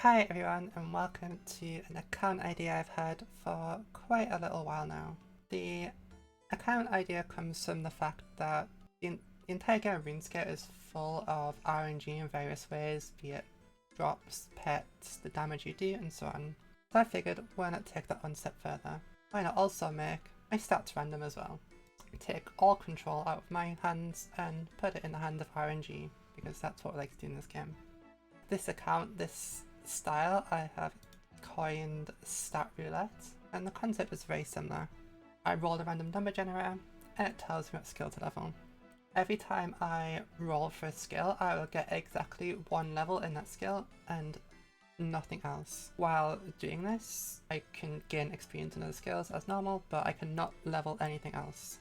Hi everyone and welcome to an account idea I've had for quite a little while now. The account idea comes from the fact that the entire game of RuneScape is full of RNG in various ways, be it drops, pets, the damage you do and so on. So I figured why not take that one step further? Why not also make my stats random as well? Take all control out of my hands and put it in the hands of RNG, because that's what I like to do in this game. This account, this style, I have coined Stat Roulette, and the concept is very similar. I roll a random number generator and it tells me what skill to level. Every time I roll for a skill, I will get exactly one level in that skill and nothing else. While doing this, I can gain experience in other skills as normal, but I cannot level anything else.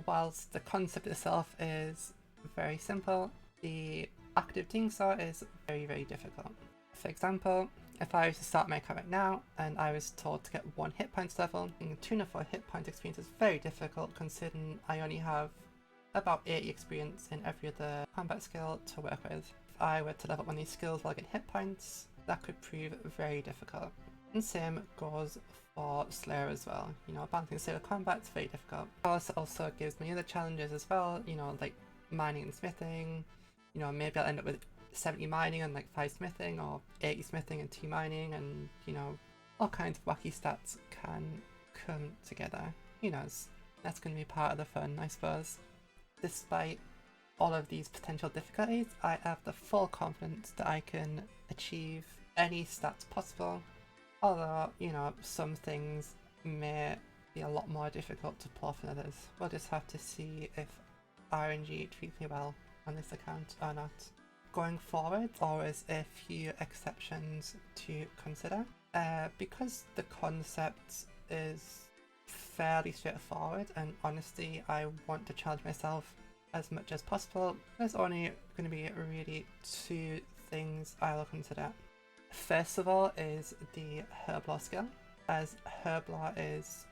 Whilst the concept itself is very simple, the act of doing so is very difficult. For example, if I was to start my account right now and I was told to get 1 hit points level, and 2 or 4 hit point experience is very difficult considering I only have about 80 experience in every other combat skill to work with. If I were to level up one of these skills while I get hit points, that could prove very difficult. And same goes for Slayer as well. You know, balancing Slayer combat is very difficult. Of course, it also gives me other challenges as well, you know, like mining and smithing. You know, maybe I'll end up with 70 mining and like 5 smithing, or 80 smithing and 2 mining, and you know, all kinds of wacky stats can come together. Who knows? That's going to be part of the fun, I suppose. Despite all of these potential difficulties, I have the full confidence that I can achieve any stats possible. Although, you know, some things may be a lot more difficult to pull off than others. We'll just have to see if RNG treats me well on this account or not. Going forward, always a few exceptions to consider. Because the concept is fairly straightforward, and honestly I want to challenge myself as much as possible, there's only going to be really 2 things I will consider. First of all is the Herblore skill, as Herblore is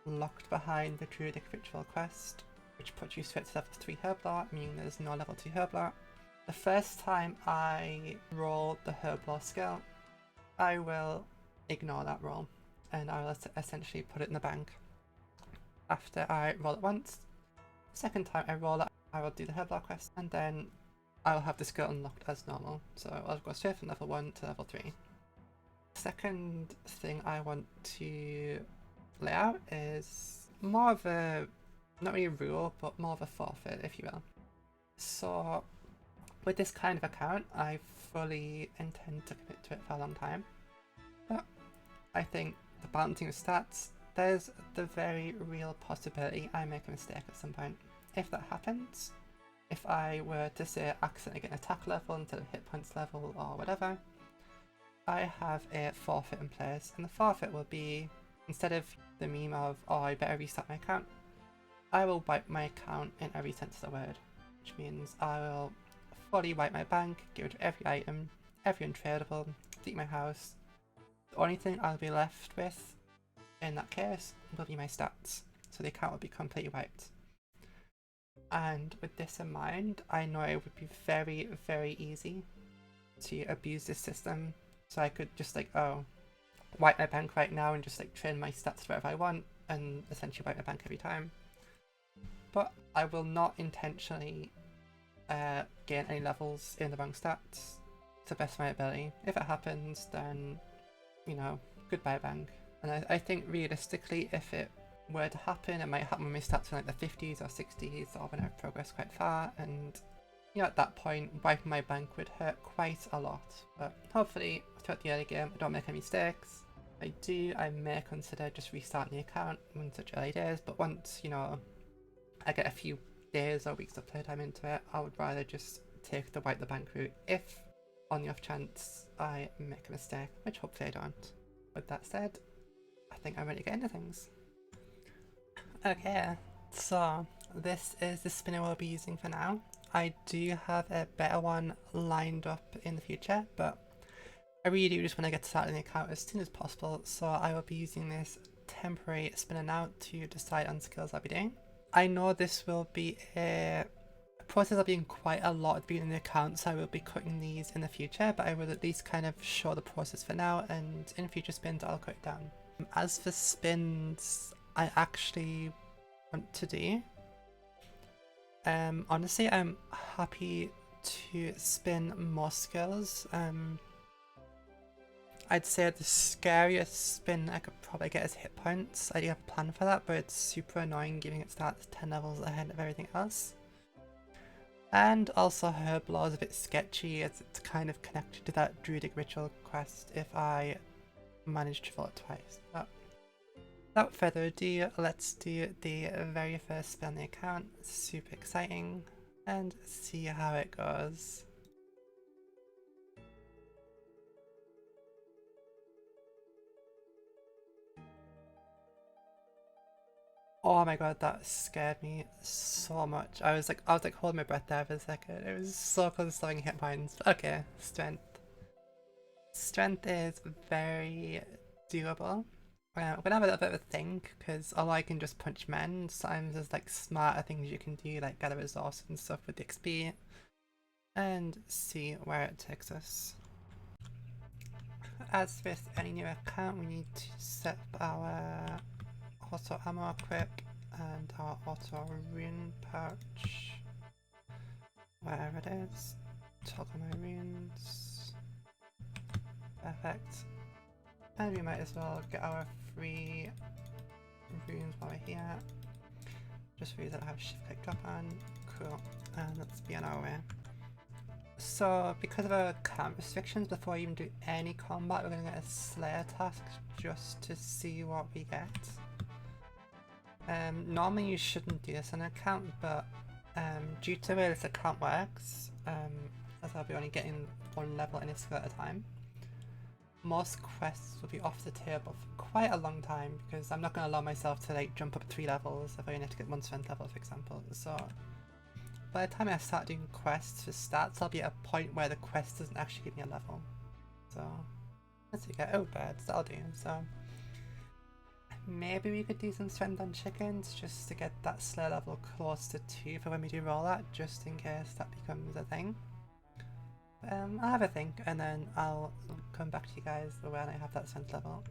locked behind the Druidic Ritual quest, which puts you straight to level 3 Herblore, meaning there's no level 2 Herblore. The first time I roll the Herblore skill, I will ignore that roll, and I will essentially put it in the bank. After I roll it once, the second time I roll it, I will do the Herblore quest, and then I'll have the skill unlocked as normal, so I'll go straight from level 1 to level 3. Second thing I want to lay out is more of a, not really a rule, but more of a forfeit, if you will. So with this kind of account, I fully intend to commit to it for a long time, but I think the balancing of stats, there's the very real possibility I make a mistake at some point. If that happens, if I were to say accidentally get an attack level instead of hit points level or whatever, I have a forfeit in place, and the forfeit will be, instead of the meme of, oh, I better restart my account, I will wipe my account in every sense of the word, which means I will fully wipe my bank, get rid of every item, every untradeable, delete my house. The only thing I'll be left with in that case will be my stats, so the account will be completely wiped. And with this in mind, I know it would be very easy to abuse this system, so I could just like, oh, wipe my bank right now and just like train my stats to whatever I want and essentially wipe my bank every time. But I will not intentionally gain any levels in the wrong stats to the best of my ability. If it happens, then, you know, goodbye bank. And I think realistically, if it were to happen, it might happen when my stats are in like the 50s or 60s, or when I've progressed quite far, and you know, at that point wiping my bank would hurt quite a lot. But hopefully throughout the early game I don't make any mistakes. I may consider just restarting the account in such early days, but once, you know, I get a few days or weeks of playtime into it, I would rather just take the wipe the bank route if on the off chance I make a mistake, which hopefully I don't. With that said, I think I'm ready to get into things. Okay, so this is the spinner we'll be using for now. I do have a better one lined up in the future, but I really do just want to get started in the account as soon as possible, so I will be using this temporary spinner now to decide on skills I'll be doing. I know this will be a process of being quite a lot at the beginning of the account, so I will be cutting these in the future, but I will at least kind of show the process for now, and in future spins I'll cut it down. As for spins, I actually want to do, honestly I'm happy to spin more skills. I'd say the scariest spin I could probably get is hit points. I do have a plan for that, but it's super annoying giving it starts 10 levels ahead of everything else. And also Herb Law is a bit sketchy as it's kind of connected to that Druidic Ritual quest if I manage to roll it twice. But without further ado, let's do the very first spin on the account. Super exciting, and see how it goes. Oh my god, that scared me so much. I was like holding my breath there for a second. It was so close to throwing hit points. Okay, strength. Strength is very doable. We're gonna have a little bit of a think, because although I can just punch men, sometimes there's like smarter things you can do, like gather resources and stuff with the XP, and see where it takes us. As with any new account, we need to set up our auto ammo equip and our auto rune pouch, wherever it is. Toggle my runes. Perfect. And we might as well get our free runes while we're here. Just for these that I have shift click drop on. Cool. And let's be on our way. So because of our camp restrictions, before we even do any combat, we're going to get a Slayer task just to see what we get. Normally you shouldn't do this on an account, but due to the way this account works, as I'll be only getting one level in a skill at a time, most quests will be off the table for quite a long time, because I'm not going to allow myself to like jump up 3 levels if I only have to get 1 strength level, for example. So by the time I start doing quests for stats, I'll be at a point where the quest doesn't actually give me a level. So let's see, get birds, that'll do. So maybe we could do some strength on chickens just to get that Slayer level close to 2 for when we do roll that, just in case that becomes a thing. I'll have a think, and then I'll come back to you guys when I have that strength level.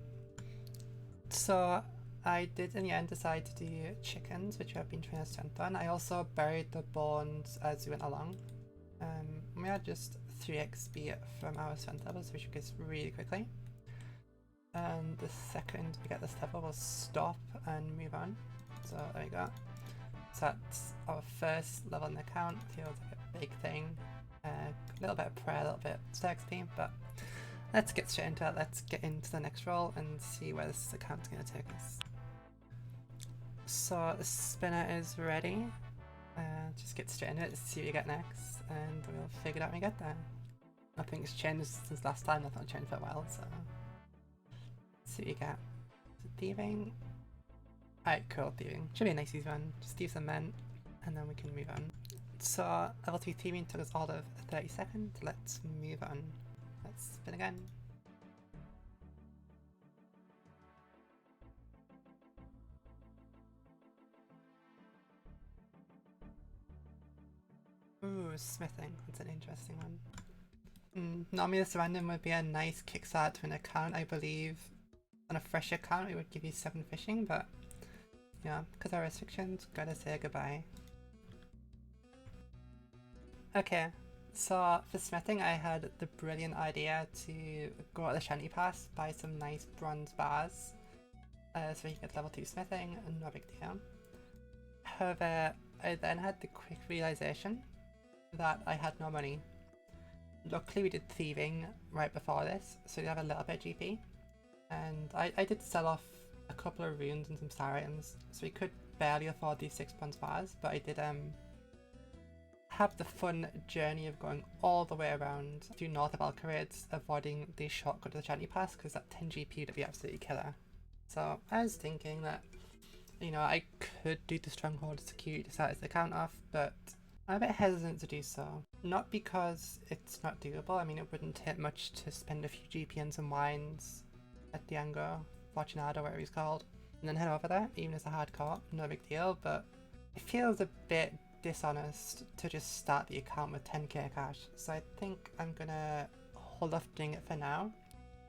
So I did in the end decide to do chickens, which I've been trying to strength on. I also buried the bones as we went along. We had just 3 XP from our strength levels, which we get really quickly. And the second we get this level, we'll stop and move on. So there we go. So that's our first level in the account. Feels like a big thing. A little bit of prayer, a little bit of XP, but let's get straight into it. Let's get into the next roll and see where this account's going to take us. So the spinner is ready. Just get straight into it, see what you get next, and we'll figure it out when we get there. Nothing's changed since last time, nothing changed for a while, so let's see what you get. So thieving. Alright, cool, thieving. Should be a nice easy one. Just thieve some men, and then we can move on. So level 3 thieving took us all of 30 seconds. Let's move on. Let's spin again. Ooh, smithing. That's an interesting one. Normally this random would be a nice kickstart to an account. I believe on a fresh account it would give you 7 fishing, but you know, because of our restrictions, gotta say goodbye. Okay, so for smithing I had the brilliant idea to go at the shanty pass, buy some nice bronze bars, so you get level 2 smithing, no big deal. However, I then had the quick realization that I had no money. Luckily we did thieving right before this, so we have a little bit of GP, and I did sell off a couple of runes and some star items, so we could barely afford these 6 bronze bars, but I did have the fun journey of going all the way around through north of Alcarids, avoiding the shortcut to the Shanty Pass, because that 10 GP would be absolutely killer. So I was thinking that, you know, I could do the Stronghold security to start the account off, but I'm a bit hesitant to do so. Not because it's not doable, I mean it wouldn't take much to spend a few GP and some wines at the Ango, Fortunado, whatever he's called, and then head over there, even as a hardcore, no big deal, but it feels a bit dishonest to just start the account with 10k cash, so I think I'm gonna hold off doing it for now,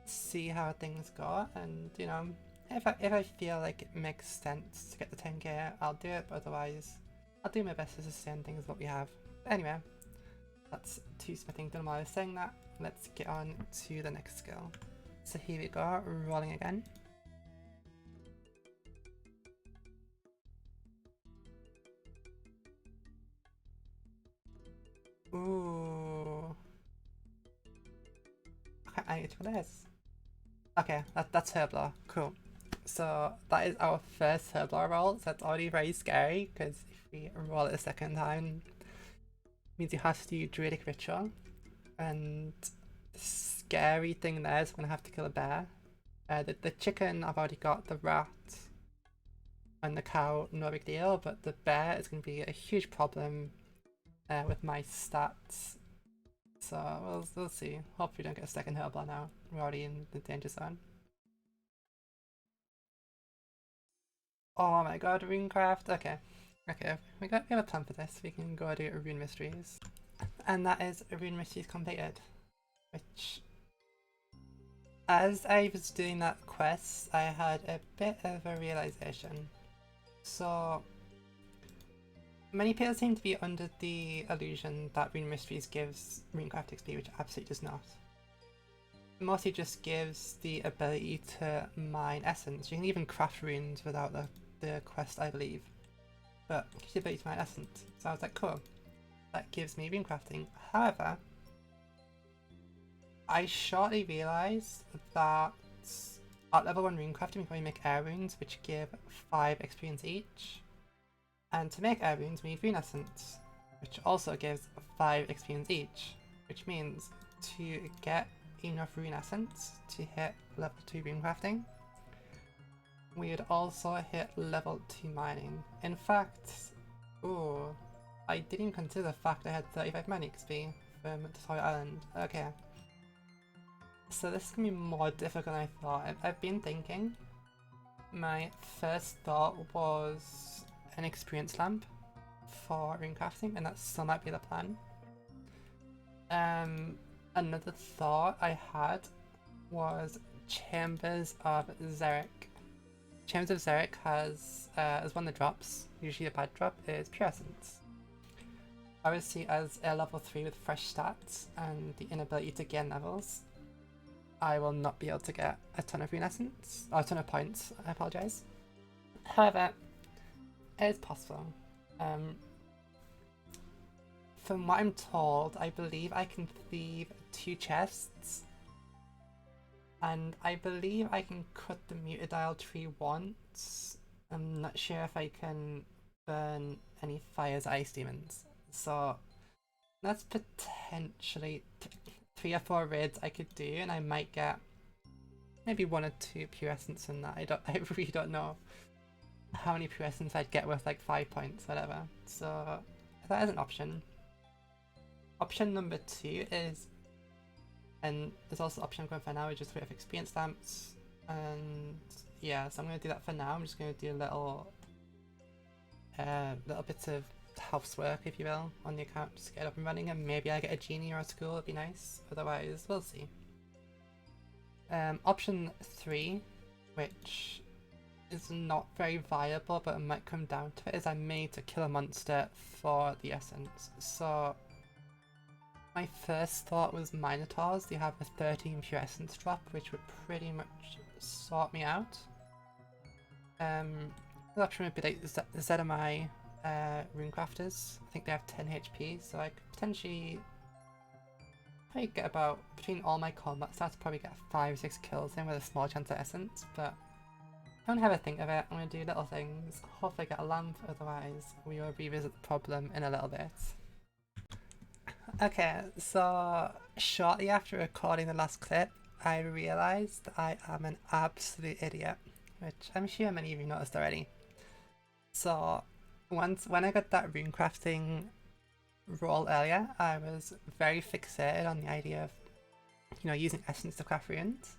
see how things go, and you know, if I feel like it makes sense to get the 10k, I'll do it, but otherwise I'll do my best to sustain things with what we have. But anyway, that's two smithing done. While I was saying that, let's get on to the next skill. So here we go, rolling again. Ooh. Okay, I need to put this. Okay, that's Herblar. Cool. So that is our first Herblar roll, so that's already very scary, because if we roll it a second time, it means you have to do Druidic Ritual. And the scary thing there is we're going to have to kill a bear. The chicken, I've already got. The rat and the cow, no big deal, but the bear is going to be a huge problem with my stats. So we'll see. Hopefully we don't get a second Herblar now. We're already in the danger zone. Oh my god, runecraft. Okay. Okay, we have a plan for this. We can go do Rune Mysteries. And that is Rune Mysteries completed. Which, as I was doing that quest, I had a bit of a realization. So, many people seem to be under the illusion that Rune Mysteries gives runecraft XP, which absolutely does not. It mostly just gives the ability to mine essence. You can even craft runes without the quest, I believe. But it gives you the ability to mine essence. So I was like, cool. That gives me runecrafting. However, I shortly realised that at level 1 runecrafting we can only make air runes, which give 5 experience each. And to make air runes we need rune essence, which also gives 5 experience each. Which means to get enough rune essence to hit level 2 runecrafting, we would also hit level 2 mining. In fact, ooh, I didn't even consider the fact I had 35 mining XP from Tutorial Island. Okay. So this is going to be more difficult than I thought. I've been thinking. My first thought was an experience lamp for runecrafting, and that still might be the plan. Another thought I had was Chambers of Xeric. Chambers of Xeric has, as one of the drops, usually a bad drop, is Pure Essence. Obviously, as a level 3 with fresh stats and the inability to gain levels, I will not be able to get a ton of rune essence, or a ton of points, I apologise. However, it is possible. From what I'm told, I believe I can thieve 2 chests, and I believe I can cut the mutadial tree once. I'm not sure if I can burn any fire's ice demons. So that's potentially 3 or 4 raids I could do, and I might get maybe 1 or 2 pure essence in that. I really don't know how many pure essence I'd get with like 5 points, whatever. So that is an option. Option number 2 is, and there's also the option I'm going for now, is just a bit of experience stamps. And yeah, so I'm going to do that for now. I'm just going to do little bits of housework, if you will, on the account, just get it up and running, and maybe I get a genie or a school, it'd be nice. Otherwise, we'll see. Option 3, which is not very viable, but it might come down to it, is I may need to kill a monster for the essence. So my first thought was Minotaurs. They have a 13 pure essence drop, which would pretty much sort me out. The option would be like ZMI runecrafters. I think they have 10 HP, so I could potentially probably get about, between all my combat stats, probably get 5 or 6 kills in with a small chance of essence, but don't have a think of it. I'm going to do little things, hopefully get a lamp, otherwise we will revisit the problem in a little bit. Okay, so shortly after recording the last clip, I realised I am an absolute idiot, which I'm sure many of you noticed already. So when I got that runecrafting roll earlier, I was very fixated on the idea of, you know, using essence to craft runes,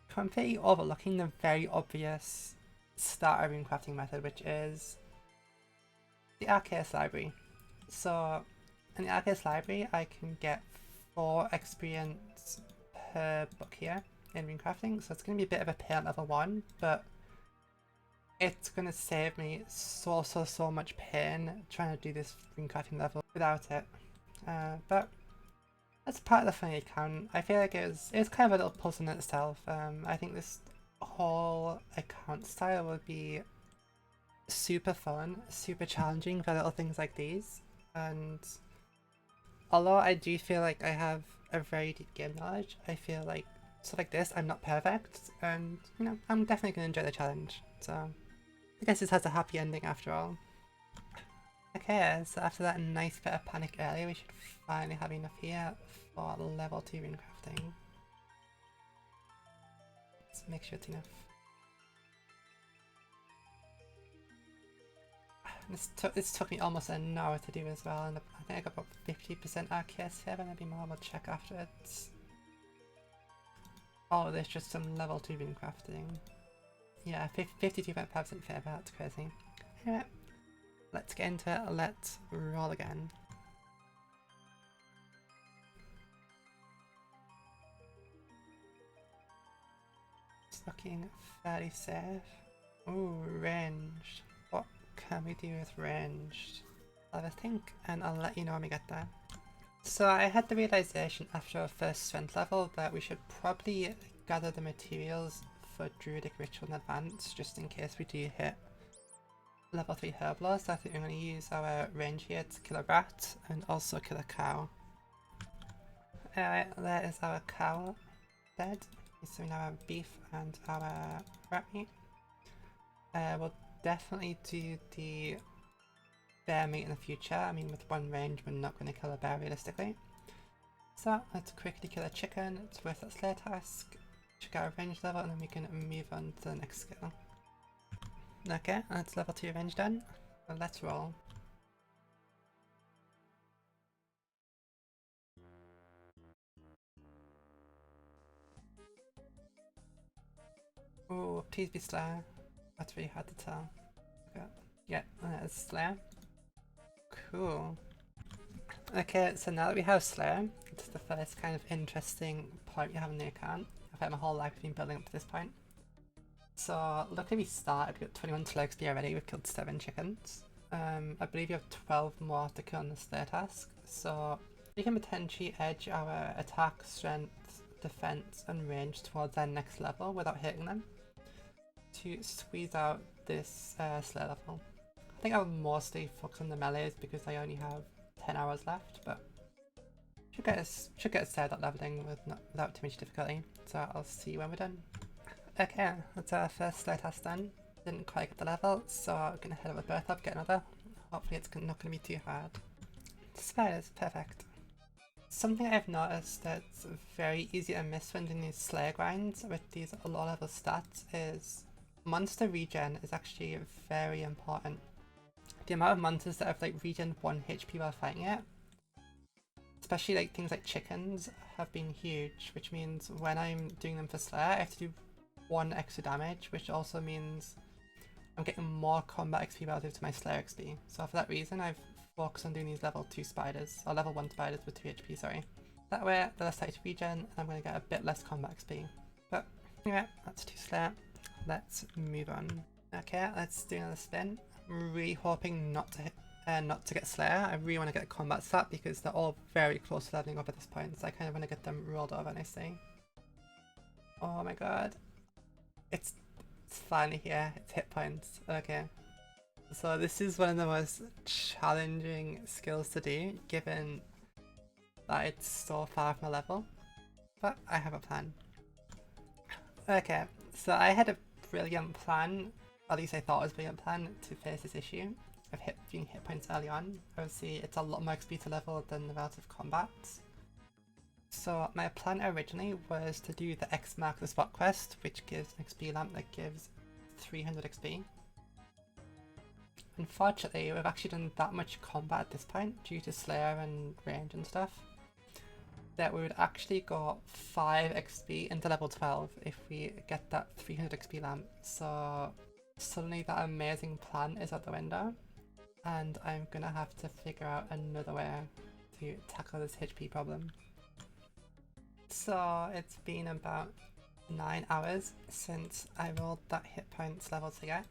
completely overlooking the very obvious starter runecrafting method, which is the Arceus library. So in the Arcade Library I can get 4 experience per book here in runecrafting, so it's going to be a bit of a pain at level 1, but it's going to save me so much pain trying to do this runecrafting level without it. But that's part of the funny account. I feel like it was kind of a little puzzle in itself. I think this whole account style will be super fun, super challenging for little things like these, and although I do feel like I have a very deep game knowledge, I feel like stuff like this I'm not perfect, and you know, I'm definitely going to enjoy the challenge, so I guess this has a happy ending after all. Okay, so after that nice bit of panic earlier, we should finally have enough here for level 2 runecrafting. Let's make sure it's enough. This took me almost an hour to do as well, and I think I got about 50% RKS here, but maybe more, we'll check afterwards. Oh, there's just some level 2 runecrafting. Yeah, 52.5% favor, that's crazy. Anyway, let's get into it, let's roll again. It's looking fairly safe. Ooh, ranged. What can we do with ranged? I'll have a think and I'll let you know when we get there. So I had the realization after our first strength level that we should probably gather the materials for druidic ritual in advance, just in case we do hit level 3 herblore. So I think we're going to use our range here to kill a rat and also kill a cow. Alright, there is our cow dead. So we now have beef and our rat meat. We'll definitely do the bear meat in the future. I mean, with one range we're not going to kill a bear realistically. So let's quickly kill a chicken, it's worth that slayer task, check out our range level, and then we can move on to the next skill. Okay, that's level 2 range done. Well, let's roll. Ooh, please be slayer. That's really hard to tell. Okay. Yeah, that's slayer. Cool. Okay, so now that we have slayer, it's the first kind of interesting point we have in the account. I've had my whole life been building up to this point. So look at we started, we got 21 slow XP already, we've killed 7 chickens. I believe you have 12 more to kill on the slayer task, so we can potentially edge our attack, strength, defense and range towards their next level without hitting them to squeeze out this slayer level. I think I'll mostly focus on the melees because I only have 10 hours left, but should get us there at leveling without too much difficulty, so I'll see you when we're done. Okay, that's our first slayer task done. Didn't quite get the level, so I'm gonna head over to birth up, get another. Hopefully it's not gonna be too hard. Spiders, perfect. Something I've noticed that's very easy to miss when doing these slayer grinds with these low level stats is monster regen is actually very important. The amount of monsters that have like regen 1 HP while fighting it, especially like things like chickens, have been huge, which means when I'm doing them for slayer I have to do 1 extra damage, which also means I'm getting more combat XP relative to my slayer XP. So for that reason I've focused on doing these level 2 spiders, or level 1 spiders with 2 HP, sorry. That way they're less likely to regen and I'm going to get a bit less combat XP. But anyway, that's 2 slayer. Let's move on. Okay, let's do another spin. I'm really hoping not to get slayer. I really want to get a combat stat because they're all very close to leveling up at this point, so I kind of want to get them rolled over nicely. Oh my god. It's finally here. It's hit points. Okay. So this is one of the most challenging skills to do, given that it's so far from a level. But I have a plan. Okay, so I had a brilliant plan, at least I thought it was a brilliant plan, to face this issue of doing hit points early on. Obviously it's a lot more XP to level than the relative combat. So my plan originally was to do the X mark the spot quest, which gives an XP lamp that gives 300 XP. Unfortunately, we've actually done that much combat at this point due to Slayer and range and stuff, that we would actually go 5 XP into level 12 if we get that 300 XP lamp. So suddenly that amazing plan is out the window. and I'm gonna have to figure out another way to tackle this HP problem. So it's been about 9 hours since I rolled that hit points level to get.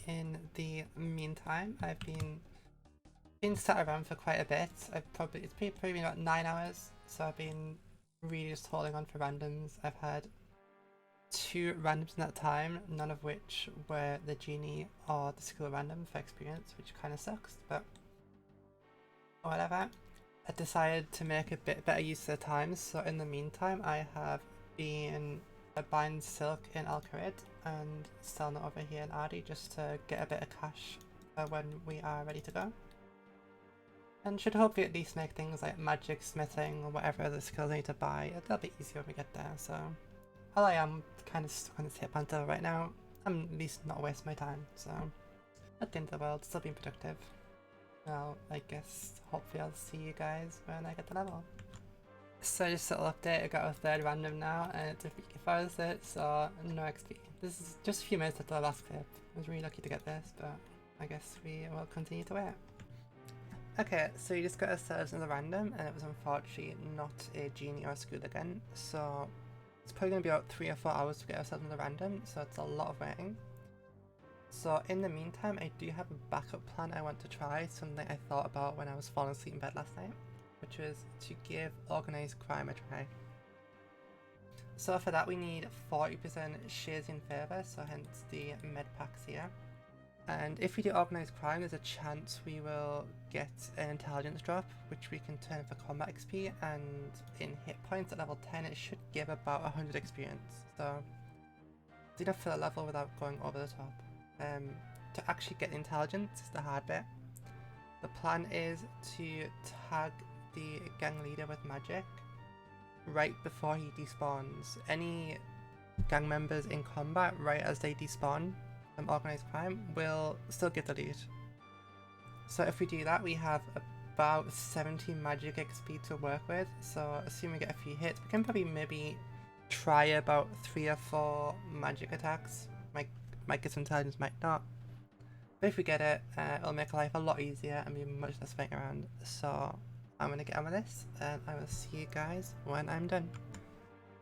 In the meantime, I've been sat around for quite a bit. It's probably been about 9 hours, so I've been really just holding on for randoms. I've had 2 randoms in that time, none of which were the genie or the school random for experience, which kind of sucks, but whatever. I decided to make a bit better use of the time, so in the meantime I have been buying silk in Alcarid and selling it over here in Ardi just to get a bit of cash when we are ready to go. And should hopefully at least make things like magic, smithing, or whatever other skills I need to buy a little bit easier when we get there, so while I am kind of stuck on this hit point level right now, I'm at least not wasting my time, so at the end of the world, still being productive. Well, I guess hopefully I'll see you guys when I get the level. So just a little update, I got a 3rd random now and it's defeated fires it, so no XP. This is just a few minutes after the last clip. I was really lucky to get this, but I guess we will continue to wait. Okay, so you just got ourselves another random and it was unfortunately not a genie or a school again, so it's probably going to be about 3 or 4 hours to get ourselves another random, so it's a lot of waiting. So in the meantime, I do have a backup plan I want to try, something I thought about when I was falling asleep in bed last night, which was to give organised crime a try. So for that we need 40% shares in favour, so hence the med packs here. And if we do organised crime, there's a chance we will get an intelligence drop, which we can turn for combat XP, and in hit points at level 10 it should give about 100 experience, so it's enough for the level without going over the top. To actually get intelligence is the hard bit. The plan is to tag the gang leader with magic right before he despawns. Any gang members in combat right as they despawn from organised crime will still get the lead. So if we do that, we have about 70 magic XP to work with, so assuming we get a few hits, we can probably maybe try about 3 or 4 magic attacks. Might get some intelligence, might not. But if we get it, it'll make life a lot easier and be much less fighting around. So I'm going to get on with this and I will see you guys when I'm done.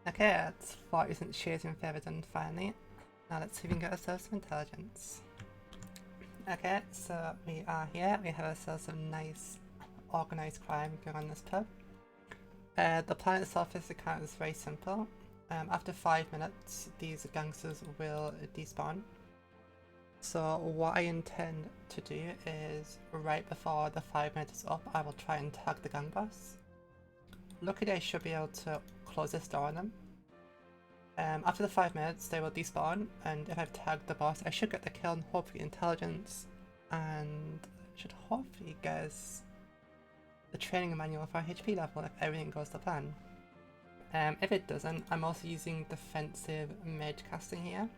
Okay, that's 40% shares in favour done finally. Now let's see if we can get ourselves some intelligence. Okay, so we are here. We have ourselves some nice organised crime going on in this pub. The plan itself is very simple. After 5 minutes, these gangsters will despawn. So what I intend to do is, right before the 5 minutes is up, I will try and tag the gang boss. Luckily I should be able to close this door on them. After the 5 minutes they will despawn, and if I've tagged the boss I should get the kill and hopefully intelligence, and should hopefully get us the training manual for our HP level if everything goes to plan. If it doesn't, I'm also using defensive mage casting here,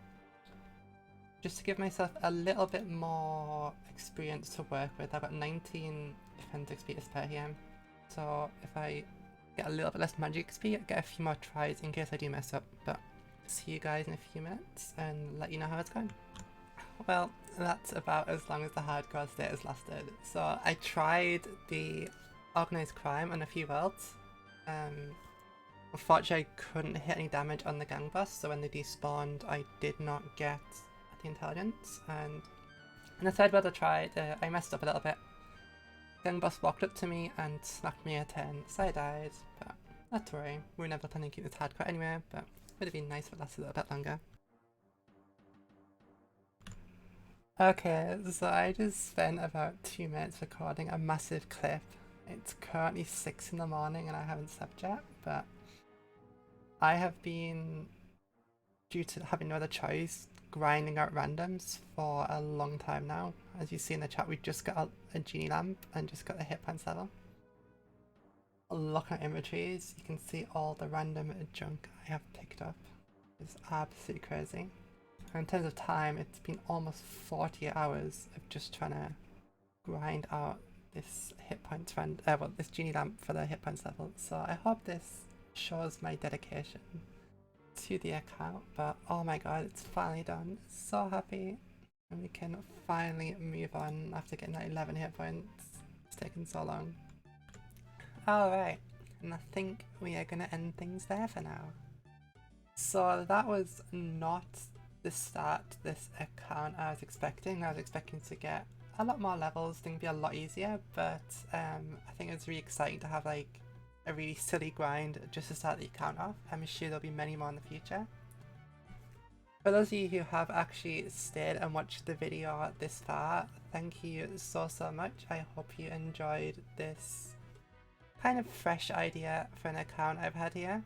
just to give myself a little bit more experience to work with. I've got 19 defensive XP to spare here, so if I get a little bit less magic XP, I get a few more tries in case I do mess up. But see you guys in a few minutes and let you know how it's going. Well, that's about as long as the hardcore state has lasted. So I tried the organised crime on a few worlds. Unfortunately I couldn't hit any damage on the gang boss, so when they despawned I did not get the intelligence, and in the 3rd world I tried, I messed up a little bit. Gang boss walked up to me and smacked me a 10, so I died, but not to worry, we were never planning to keep this hardcore anyway, but it would have been nice if it lasted a little bit longer. Okay, so I just spent about 2 minutes recording a massive clip. It's currently 6 in the morning and I haven't slept yet, but I have been, due to having no other choice, grinding out randoms for a long time now. As you see in the chat, we just got a genie lamp and just got the hit points level. Looking at inventories, you can see all the random junk I have picked up. It's absolutely crazy. And in terms of time, it's been almost 40 hours of just trying to grind out this hit points this genie lamp for the hit points level. So I hope this shows my dedication to the account, but oh my god, it's finally done. So happy. And we can finally move on after getting that 11 hit points. It's taken so long. Alright, and I think we are going to end things there for now. So that was not the start to this account I was expecting. I was expecting to get a lot more levels, things be a lot easier, but I think it's really exciting to have like a really silly grind just to start the account off. I'm sure there'll be many more in the future. For those of you who have actually stayed and watched the video this far, thank you so much. I hope you enjoyed this kind of fresh idea for an account I've had here.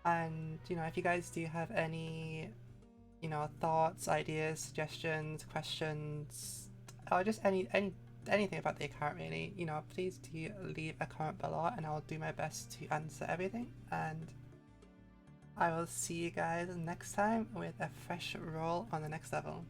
And you know, if you guys do have any, you know, thoughts, ideas, suggestions, questions, or just anything about the account really, you know, please do leave a comment below and I'll do my best to answer everything. And I will see you guys next time with a fresh roll on the next level.